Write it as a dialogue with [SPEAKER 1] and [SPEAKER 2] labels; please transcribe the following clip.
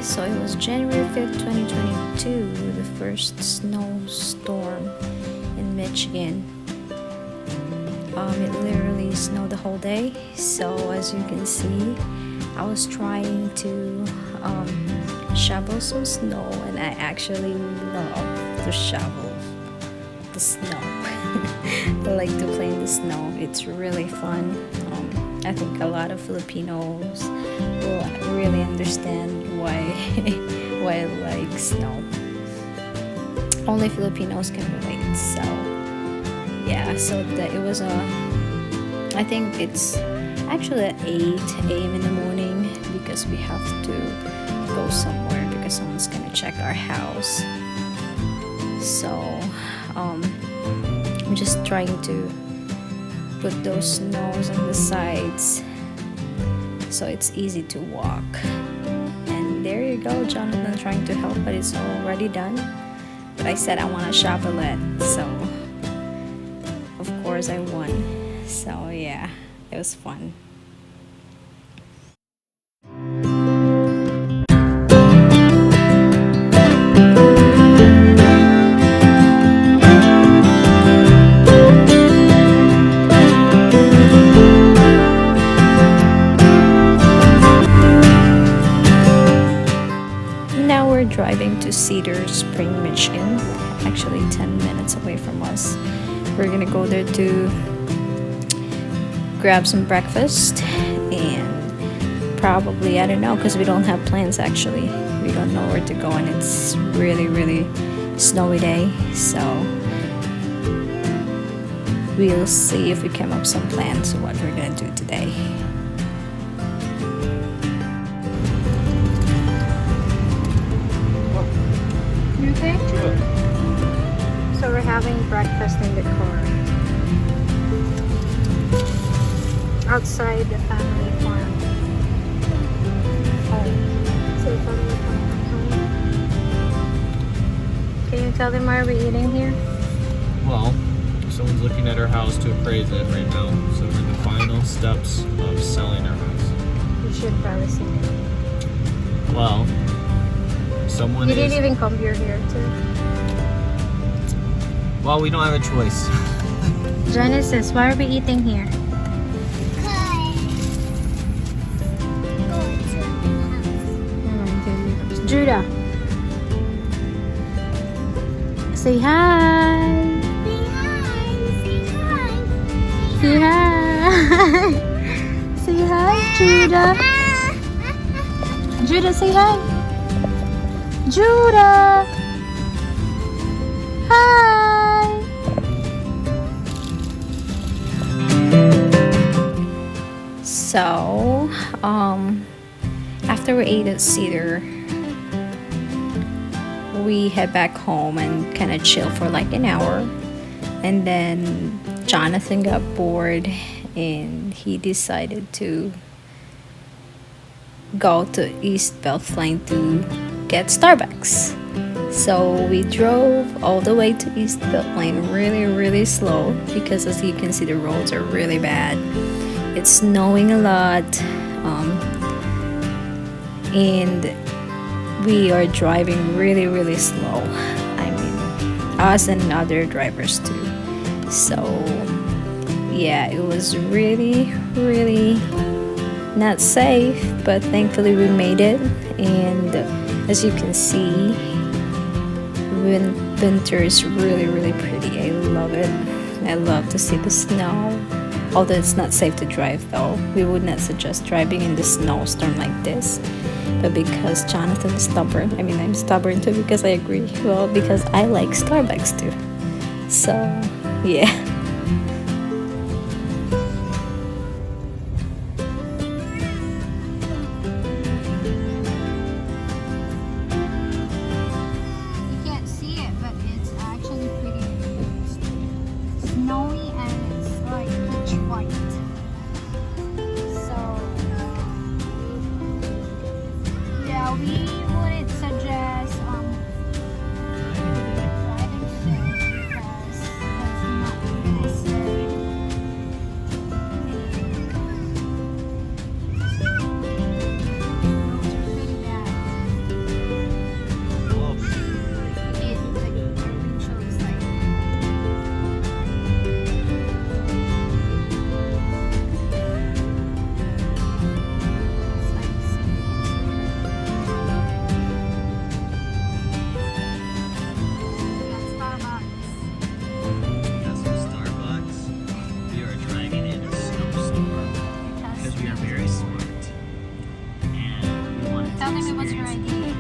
[SPEAKER 1] So it was January 5th, 2022, the first snowstorm in Michigan. It literally snowed the whole day. So as you can see, I was trying to shovel some snow, and I actually love to shovel the snow. I like to play in the snow. It's really fun. I think a lot of Filipinos will really understand why why I like snow. Only Filipinos can relate. So yeah, so it was I think it's actually at 8 a.m. in the morning because we have to go somewhere because someone's gonna check our house. So I'm just trying to put those snows on the sides so it's easy to walk. And there you go, Jonathan trying to help, but it's already done. But I said I want to shovel it, so of course I won. So yeah, it was fun. Now we're driving to Cedar Spring, Michigan, actually 10 minutes away from us. We're gonna go there to grab some breakfast and probably, I don't know, because we don't have plans actually. We don't know where to go and it's really, really snowy day. So we'll see if we come up some plans of what we're gonna do today. Okay. So we're having breakfast in the car outside the family farm. So family farm. Can you tell them why we're eating here?
[SPEAKER 2] Well, someone's looking at our house to appraise it right now, so we're in the final steps of selling our house.
[SPEAKER 1] You should probably see it.
[SPEAKER 2] Well, someone
[SPEAKER 1] You didn't even come here too.
[SPEAKER 2] Well, we don't have a choice.
[SPEAKER 1] Genesis, why are we eating here? Judah, say hi. Say hi. Say hi, Judah. Judah, say hi. Judah. Hi. So, after we ate at Cedar, we head back home and kind of chill for like an hour. And then Jonathan got bored and he decided to go to East Beltline to get Starbucks. So we drove all the way to East Beltline really, really slow because as you can see the roads are really bad. It's snowing a lot, and we are driving really, really slow. I mean, us and other drivers too. So yeah, it was really, really not safe, but thankfully we made it. And as you can see, winter is really, really pretty. I love it. I love to see the snow. Although it's not safe to drive though. We would not suggest driving in the snowstorm like this. But because Jonathan is stubborn, I mean I'm stubborn too because I agree. Well, because I like Starbucks too. So, yeah. You can't see it, but it's actually pretty snowy and it's like pitch white. So, yeah, we wouldn't suggest driving today because it's not them it was your idea.